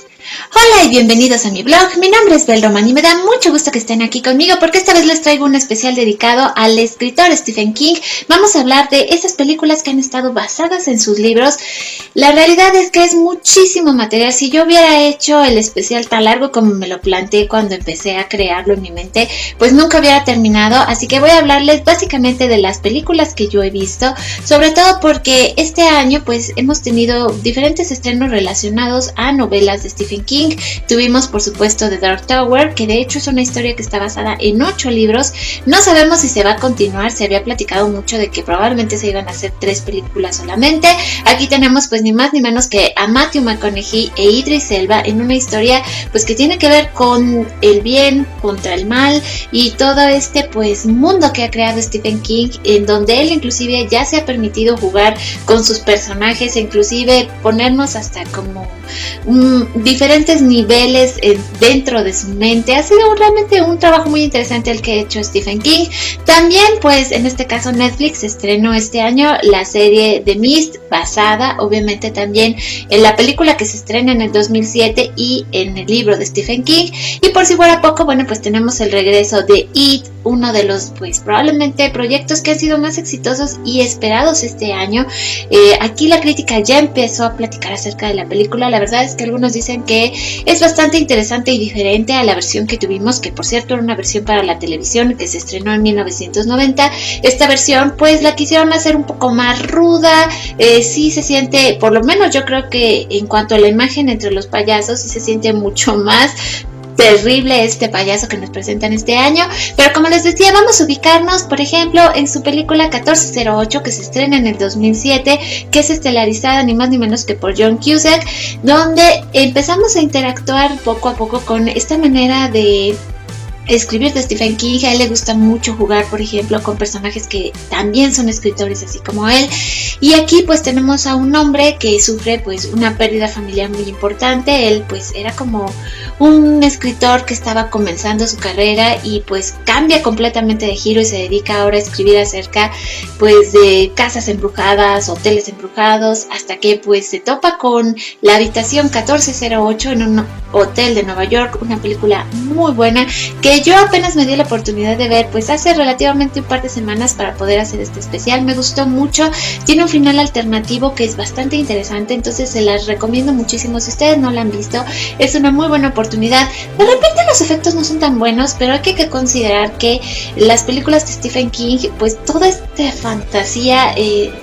Hola y bienvenidos a mi blog. Mi nombre es Bel Roman y me da mucho gusto que estén aquí conmigo porque esta vez les traigo un especial dedicado al escritor Stephen King. Vamos a hablar de esas películas que han estado basadas en sus libros. La realidad es que es muchísimo material. Si yo hubiera hecho el especial tan largo como me lo planteé cuando empecé a crearlo en mi mente, pues nunca hubiera terminado. Así que voy a hablarles básicamente de las películas que yo he visto, sobre todo porque este año pues hemos tenido diferentes estrenos relacionados a novelas de Stephen King. Tuvimos por supuesto The Dark Tower, que de hecho es una historia que está basada en 8 libros. No sabemos si se va a continuar. Se había platicado mucho de que probablemente se iban a hacer 3 películas solamente. Aquí tenemos pues ni más ni menos que a Matthew McConaughey e Idris Elba en una historia pues que tiene que ver con el bien contra el mal y todo este pues mundo que ha creado Stephen King, en donde él inclusive ya se ha permitido jugar con sus personajes, inclusive ponernos hasta como diferentes niveles dentro de su mente. Ha sido realmente un trabajo muy interesante el que ha hecho Stephen King. También pues en este caso Netflix estrenó este año la serie The Mist, basada obviamente también en la película que se estrena en el 2007 y en el libro de Stephen King. Y por si fuera poco, bueno, pues tenemos el regreso de It, uno de los pues probablemente proyectos que han sido más exitosos y esperados este año. Aquí la crítica ya empezó a platicar acerca de la película. La verdad es que algunos dicen que es bastante interesante y diferente a la versión que tuvimos, que por cierto era una versión para la televisión que se estrenó en 1990. Esta versión pues la quisieron hacer un poco más ruda. Sí se siente, por lo menos yo creo que en cuanto a la imagen entre los payasos, sí se siente mucho más terrible este payaso que nos presentan este año. Pero como les decía, vamos a ubicarnos por ejemplo en su película 1408, que se estrena en el 2007, que es estelarizada ni más ni menos que por John Cusack, donde empezamos a interactuar poco a poco con esta manera de escribir de Stephen King. A él le gusta mucho jugar, por ejemplo, con personajes que también son escritores así como él. Y aquí pues tenemos a un hombre que sufre pues una pérdida familiar muy importante. Él pues era como un escritor que estaba comenzando su carrera y pues cambia completamente de giro y se dedica ahora a escribir acerca pues de casas embrujadas, hoteles embrujados, hasta que pues se topa con La habitación 1408 en un hotel de Nueva York, una película muy buena que yo apenas me di la oportunidad de ver pues hace relativamente un par de semanas para poder hacer este especial. Me gustó mucho, tiene un final alternativo que es bastante interesante, entonces se las recomiendo muchísimo. Si ustedes no la han visto, es una muy buena oportunidad. De repente los efectos no son tan buenos, pero hay que considerar que las películas de Stephen King, pues toda esta fantasía,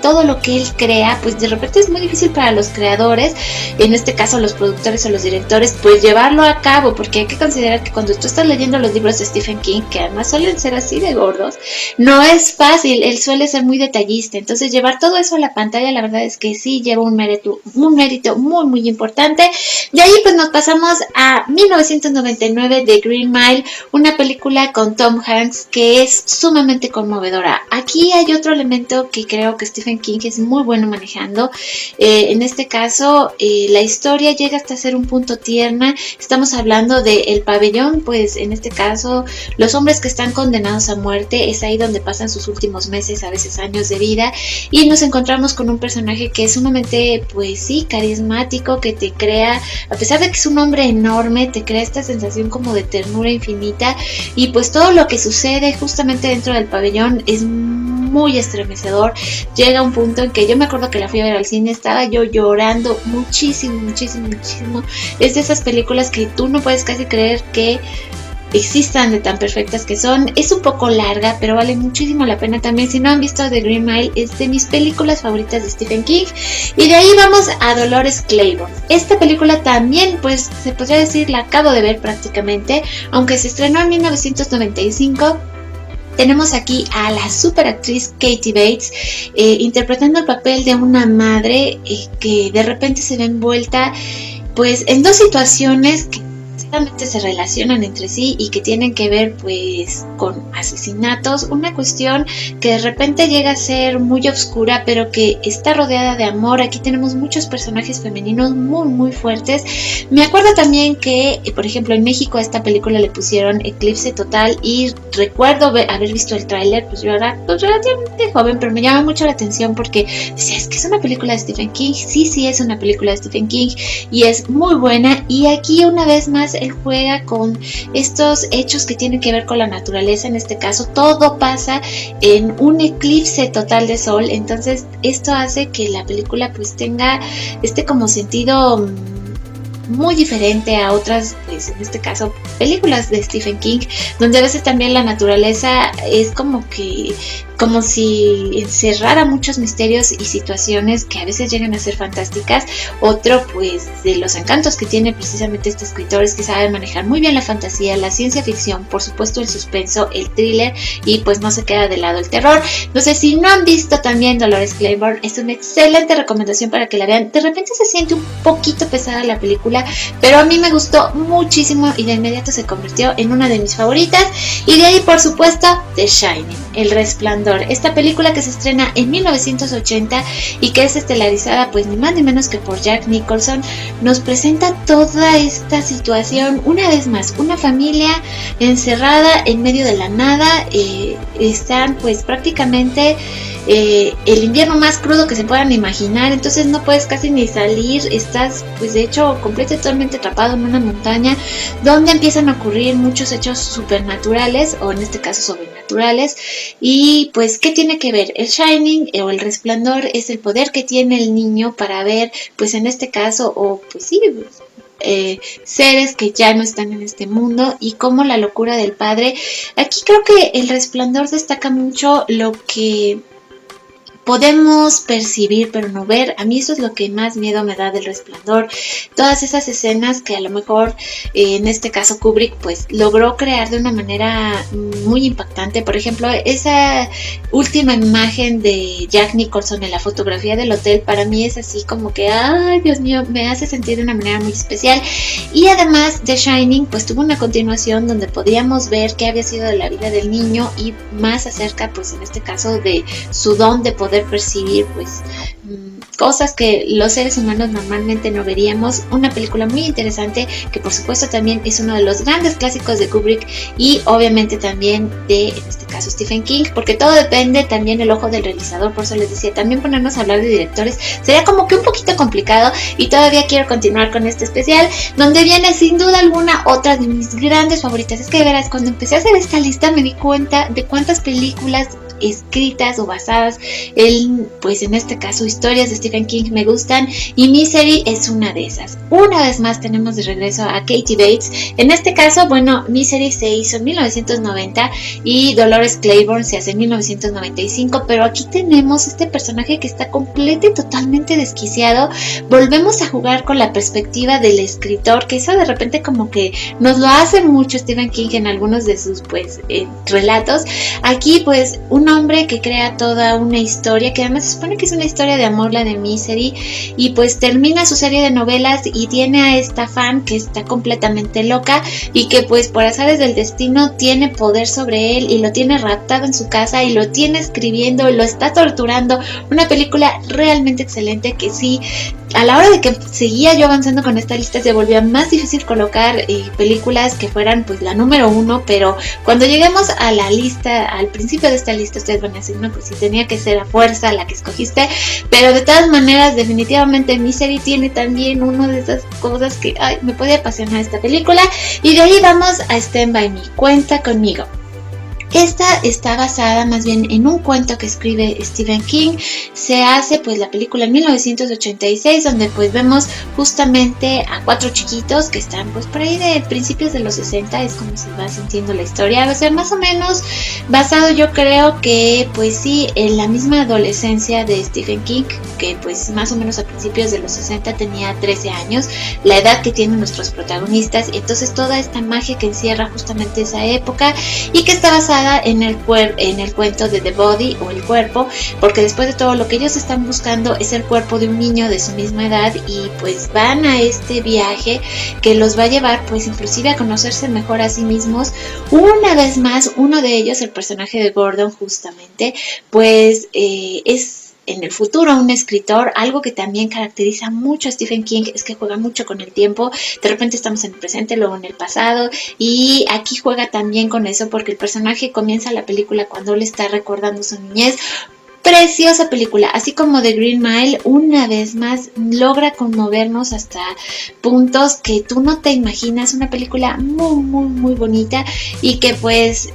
todo lo que él crea, pues de repente es muy difícil para los creadores, en este caso los productores o los directores, pues llevarlo a cabo, porque hay que considerar que cuando tú estás leyendo los libros de Stephen King, que además suelen ser así de gordos, no es fácil. Él suele ser muy detallista, entonces llevar todo eso a la pantalla, la verdad es que sí lleva un mérito muy muy importante. De ahí pues nos pasamos a 1999 de Green Mile, una película con Tom Hanks que es sumamente conmovedora. Aquí hay otro elemento que creo que Stephen King es muy bueno manejando. En este caso la historia llega hasta ser un punto tierna. Estamos hablando de El Pabellón, pues en este caso los hombres que están condenados a muerte, es ahí donde pasan sus últimos meses, a veces años de vida, y nos encontramos con un personaje que es sumamente pues sí carismático, que te crea, a pesar de que es un hombre enorme, te crea esta sensación como de ternura infinita. Y pues todo lo que sucede justamente dentro del pabellón es muy estremecedor. Llega un punto en que yo me acuerdo que la fui a ver al cine, estaba yo llorando muchísimo. Es de esas películas que tú no puedes casi creer que existan, de tan perfectas que son. Es un poco larga, pero vale muchísimo la pena también. Si no han visto The Green Mile, es de mis películas favoritas de Stephen King. Y de ahí vamos a Dolores Claiborne. Esta película también, pues se podría decir, la acabo de ver prácticamente, aunque se estrenó en 1995. Tenemos aquí a la superactriz Katie Bates interpretando el papel de una madre que de repente se ve envuelta pues en dos situaciones que solamente se relacionan entre sí y que tienen que ver pues con asesinatos, una cuestión que de repente llega a ser muy oscura pero que está rodeada de amor. Aquí tenemos muchos personajes femeninos muy fuertes. Me acuerdo también que por ejemplo en México a esta película le pusieron Eclipse Total y recuerdo haber visto el tráiler, pues yo era pues, relativamente joven, pero me llama mucho la atención porque decía, es que es una película de Stephen King. Sí es una película de Stephen King y es muy buena, y aquí una vez más él juega con estos hechos que tienen que ver con la naturaleza. En este caso todo pasa en un eclipse total de sol, entonces esto hace que la película pues tenga este como sentido muy diferente a otras, pues en este caso películas de Stephen King, donde a veces también la naturaleza es como si encerrara muchos misterios y situaciones que a veces llegan a ser fantásticas. Otro pues de los encantos que tiene precisamente este escritor es que sabe manejar muy bien la fantasía, la ciencia ficción, por supuesto el suspenso, el thriller, y pues no se queda de lado el terror. No sé si no han visto también Dolores Claiborne, es una excelente recomendación para que la vean. De repente se siente un poquito pesada la película, pero a mí me gustó muchísimo y de inmediato se convirtió en una de mis favoritas. Y de ahí por supuesto The Shining, El Resplandor, esta película que se estrena en 1980 y que es estelarizada pues ni más ni menos que por Jack Nicholson, nos presenta toda esta situación. Una vez más, una familia encerrada en medio de la nada, están pues prácticamente el invierno más crudo que se puedan imaginar, entonces no puedes casi ni salir, estás pues de hecho totalmente atrapado en una montaña donde empiezan a ocurrir muchos hechos supernaturales, o en este caso sobrenaturales. Y pues ¿qué tiene que ver? El Shining o El Resplandor es el poder que tiene el niño para ver pues en este caso, o pues sí, seres que ya no están en este mundo, y como la locura del padre. Aquí creo que El Resplandor destaca mucho lo que podemos percibir pero no ver. A mí eso es lo que más miedo me da del Resplandor, todas esas escenas que a lo mejor en este caso Kubrick pues logró crear de una manera muy impactante. Por ejemplo, esa última imagen de Jack Nicholson en la fotografía del hotel, para mí es así como que ay Dios mío, me hace sentir de una manera muy especial. Y además The Shining pues tuvo una continuación donde podíamos ver qué había sido de la vida del niño y más acerca pues en este caso de su don de poder percibir pues cosas que los seres humanos normalmente no veríamos. Una película muy interesante que por supuesto también es uno de los grandes clásicos de Kubrick y obviamente también de, en este caso, Stephen King, porque todo depende también del ojo del realizador. Por eso les decía, también ponernos a hablar de directores sería como que un poquito complicado, y todavía quiero continuar con este especial donde viene sin duda alguna otra de mis grandes favoritas. Es que de veras, cuando empecé a hacer esta lista me di cuenta de cuántas películas escritas o basadas en, pues en este caso, historias de Stephen King me gustan, y Misery es una de esas. Una vez más tenemos de regreso a Kathy Bates. En este caso, bueno, Misery se hizo en 1990 y Dolores Claiborne se hace en 1995, pero aquí tenemos este personaje que está completo y totalmente desquiciado. Volvemos a jugar con la perspectiva del escritor, que eso de repente como que nos lo hace mucho Stephen King en algunos de sus pues relatos. Aquí pues un hombre que crea toda una historia, que además se supone que es una historia de amor, la de Misery, y pues termina su serie de novelas y tiene a esta fan que está completamente loca y que pues por azares del destino tiene poder sobre él y lo tiene raptado en su casa y lo tiene escribiendo, lo está torturando. Una película realmente excelente que sí, a la hora de que seguía yo avanzando con esta lista se volvía más difícil colocar películas que fueran pues la número uno, pero cuando lleguemos a la lista, al principio de esta lista, ustedes van a decir, no, pues sí tenía que ser a fuerza la que escogiste, pero de todas maneras definitivamente Misery tiene también una de esas cosas que me puede apasionar esta película. Y de ahí vamos a Stand By Me, Cuenta Conmigo. Esta está basada más bien en un cuento que escribe Stephen King. Se hace pues la película en 1986, donde pues vemos justamente a 4 chiquitos que están pues por ahí de principios de los 60, es como se va sintiendo la historia. Va a ser más o menos basado, yo creo que pues sí, en la misma adolescencia de Stephen King, que pues más o menos a principios de los 60 tenía 13 años, la edad que tienen nuestros protagonistas. Entonces toda esta magia que encierra justamente esa época y que está basada basada en el cuento de The Body o El Cuerpo, porque después de todo lo que ellos están buscando es el cuerpo de un niño de su misma edad y pues van a este viaje que los va a llevar pues inclusive a conocerse mejor a sí mismos. Una vez más, uno de ellos, el personaje de Gordon justamente, pues es en el futuro un escritor. Algo que también caracteriza mucho a Stephen King es que juega mucho con el tiempo. De repente estamos en el presente, luego en el pasado, y aquí juega también con eso porque el personaje comienza la película cuando él está recordando su niñez. Preciosa película, así como The Green Mile, una vez más logra conmovernos hasta puntos que tú no te imaginas. Una película muy muy muy bonita y que pues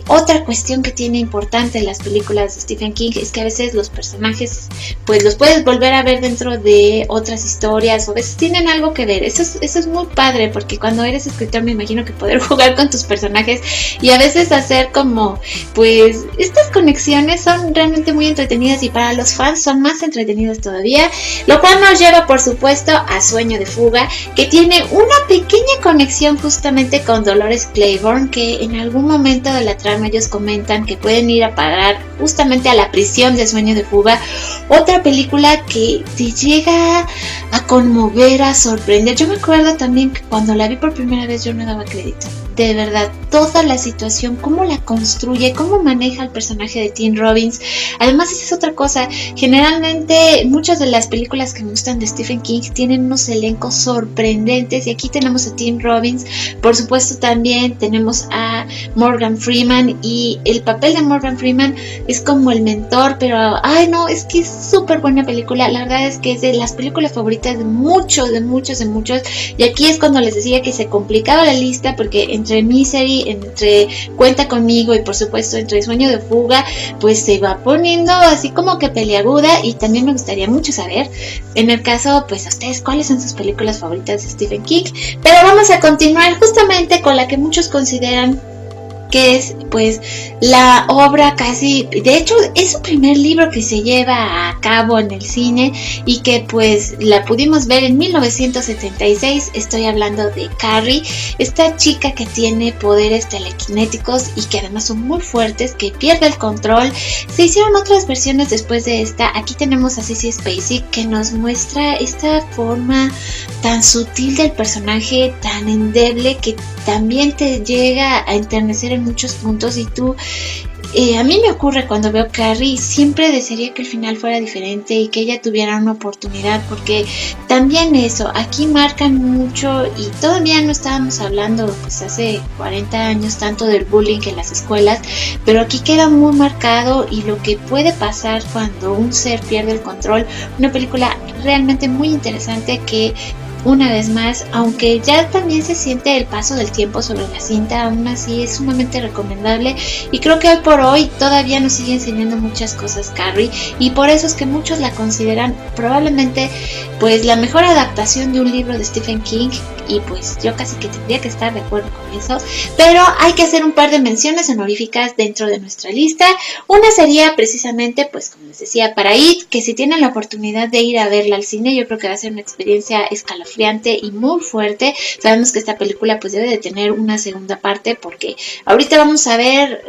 otra cuestión que tiene importante en las películas de Stephen King es que a veces los personajes pues los puedes volver a ver dentro de otras historias o a veces tienen algo que ver. Eso es muy padre porque cuando eres escritor me imagino que poder jugar con tus personajes y a veces hacer como pues estas conexiones son realmente muy entretenidas y para los fans son más entretenidas todavía, lo cual nos lleva por supuesto a Sueño de Fuga, que tiene una pequeña conexión justamente con Dolores Claiborne, que en algún momento de la trama ellos comentan que pueden ir a parar justamente a la prisión de Sueño de Fuga. Otra película que te llega a conmover, a sorprender. Yo me acuerdo también que cuando la vi por primera vez yo no daba crédito. De verdad, toda la situación, cómo la construye, cómo maneja el personaje de Tim Robbins. Además, esa es otra cosa. Generalmente, muchas de las películas que me gustan de Stephen King tienen unos elencos sorprendentes. Y aquí tenemos a Tim Robbins. Por supuesto, también tenemos a Morgan Freeman. Y el papel de Morgan Freeman es como el mentor. Pero, ay no, es que es súper buena película. La verdad es que es de las películas favoritas de muchos. Y aquí es cuando les decía que se complicaba la lista porque entre Misery, entre Cuenta Conmigo y por supuesto entre Sueño de Fuga, pues se va poniendo así como que peliaguda. Y también me gustaría mucho saber, en el caso, pues a ustedes, cuáles son sus películas favoritas de Stephen King. Pero vamos a continuar justamente con la que muchos consideran que es pues la obra casi, de hecho es su primer libro que se lleva a cabo en el cine y que pues la pudimos ver en 1976. Estoy hablando de Carrie, esta chica que tiene poderes telequinéticos y que además son muy fuertes, que pierde el control. Se hicieron otras versiones después de esta. Aquí tenemos a Sissy Spacek, que nos muestra esta forma tan sutil del personaje, tan endeble, que también te llega a enternecer en muchos puntos. Y tú, a mí me ocurre cuando veo Carrie, siempre desearía que el final fuera diferente y que ella tuviera una oportunidad, porque también eso, aquí marcan mucho y todavía no estábamos hablando pues hace 40 años tanto del bullying en las escuelas, pero aquí queda muy marcado y lo que puede pasar cuando un ser pierde el control. Una película realmente muy interesante que, una vez más, aunque ya también se siente el paso del tiempo sobre la cinta, aún así es sumamente recomendable y creo que hoy por hoy todavía nos sigue enseñando muchas cosas Carrie, y por eso es que muchos la consideran probablemente pues la mejor adaptación de un libro de Stephen King, y pues yo casi que tendría que estar de acuerdo con eso, pero hay que hacer un par de menciones honoríficas dentro de nuestra lista. Una sería precisamente, pues como les decía, para It, que si tienen la oportunidad de ir a verla al cine, yo creo que va a ser una experiencia escalofriante y muy fuerte. Sabemos que esta película pues debe de tener una segunda parte, porque ahorita vamos a ver,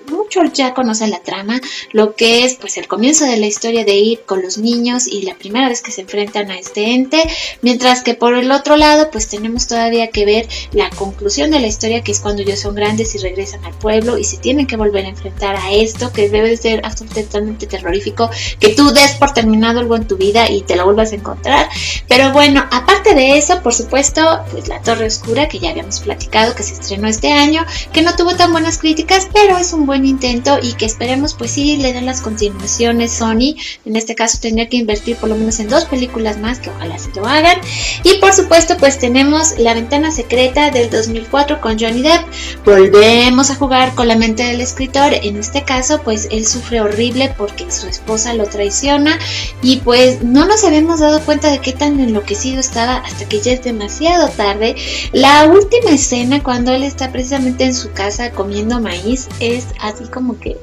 muchos ya conocen la trama, lo que es pues el comienzo de la historia de It con los niños y la primera vez que se enfrentan a este ente, mientras que por el otro lado pues tenemos todavía que ver la conclusión de la historia, que es cuando ellos son grandes y regresan al pueblo y se tienen que volver a enfrentar a esto, que debe de ser absolutamente terrorífico, que tú des por terminado algo en tu vida y te lo vuelvas a encontrar. Pero bueno, aparte de eso, por supuesto, pues La Torre Oscura, que ya habíamos platicado, que se estrenó este año, que no tuvo tan buenas críticas, pero es un buen intento y que esperemos pues sí le den las continuaciones. Sony en este caso tendría que invertir por lo menos en 2 películas más, que ojalá se lo hagan. Y por supuesto pues tenemos La Ventana Secreta del 2004 con Johnny Depp. Volvemos a jugar con la mente del escritor. En este caso pues él sufre horrible porque su esposa lo traiciona y pues no nos habíamos dado cuenta de qué tan enloquecido estaba hasta que ya es demasiado tarde. La última escena, cuando él está precisamente en su casa comiendo maíz, es así como que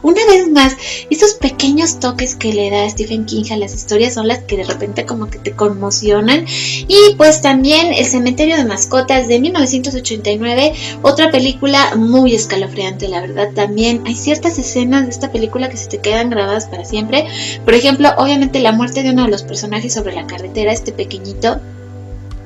una vez más, esos pequeños toques que le da Stephen King a las historias son las que de repente como que te conmocionan. Y pues también El cementerio de mascotas de 1989, otra película muy escalofriante, la verdad. También hay ciertas escenas de esta película que se te quedan grabadas para siempre. Por ejemplo, obviamente la muerte de uno de los personajes sobre la carretera, este pequeñito,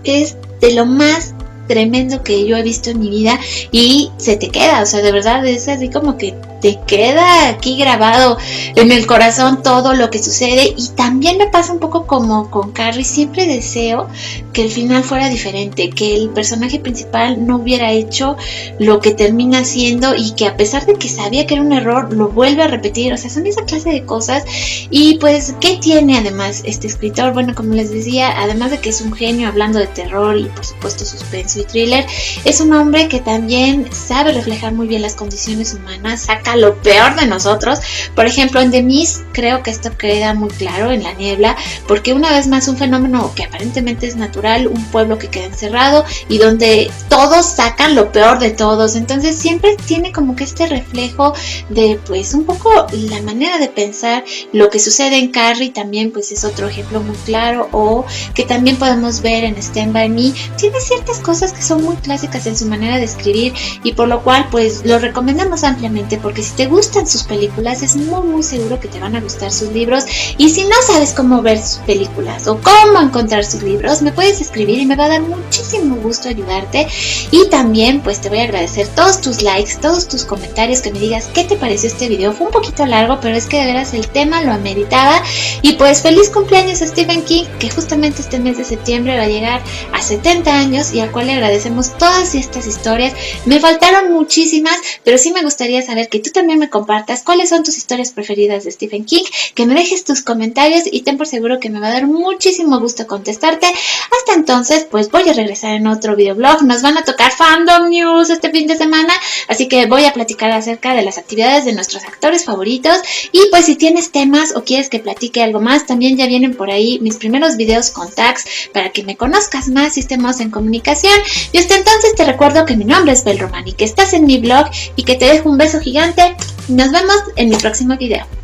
es de lo más tremendo que yo he visto en mi vida y se te queda, o sea, de verdad es así como que te queda aquí grabado en el corazón todo lo que sucede. Y también me pasa un poco como con Carrie, siempre deseo que el final fuera diferente, que el personaje principal no hubiera hecho lo que termina haciendo y que a pesar de que sabía que era un error, lo vuelve a repetir. O sea, son esa clase de cosas. Y pues, ¿qué tiene además este escritor? Bueno, como les decía, además de que es un genio hablando de terror y por supuesto suspenso y thriller, es un hombre que también sabe reflejar muy bien las condiciones humanas, saca lo peor de nosotros. Por ejemplo, en The Mist creo que esto queda muy claro, en La niebla, porque una vez más un fenómeno que aparentemente es natural, un pueblo que queda encerrado y donde todos sacan lo peor de todos. Entonces siempre tiene como que este reflejo de pues un poco la manera de pensar. Lo que sucede en Carrie también pues es otro ejemplo muy claro, o que también podemos ver en Stand By Me. Tiene ciertas cosas que son muy clásicas en su manera de escribir y por lo cual pues lo recomendamos ampliamente, porque si te gustan sus películas es muy seguro que te van a gustar sus libros. Y si no sabes cómo ver sus películas o cómo encontrar sus libros, me puedes escribir y me va a dar muchísimo gusto ayudarte. Y también pues te voy a agradecer todos tus likes, todos tus comentarios, que me digas qué te pareció este video. Fue un poquito largo, pero es que de veras el tema lo ameritaba. Y pues feliz cumpleaños a Stephen King, que justamente este mes de septiembre va a llegar a 70 años y al cual le agradecemos todas estas historias. Me faltaron muchísimas, pero sí me gustaría saber que tú también me compartas cuáles son tus historias preferidas de Stephen King, que me dejes tus comentarios y ten por seguro que me va a dar muchísimo gusto contestarte. Hasta entonces, pues voy a regresar en otro videoblog. Nos van a tocar Fandom News este fin de semana, así que voy a platicar acerca de las actividades de nuestros actores favoritos. Y pues si tienes temas o quieres que platique algo más, también ya vienen por ahí mis primeros videos con tags para que me conozcas más y estemos en comunicación. Y hasta entonces te recuerdo que mi nombre es Bel Romani, que estás en mi blog y que te dejo un beso gigante. Nos vemos en mi próximo video.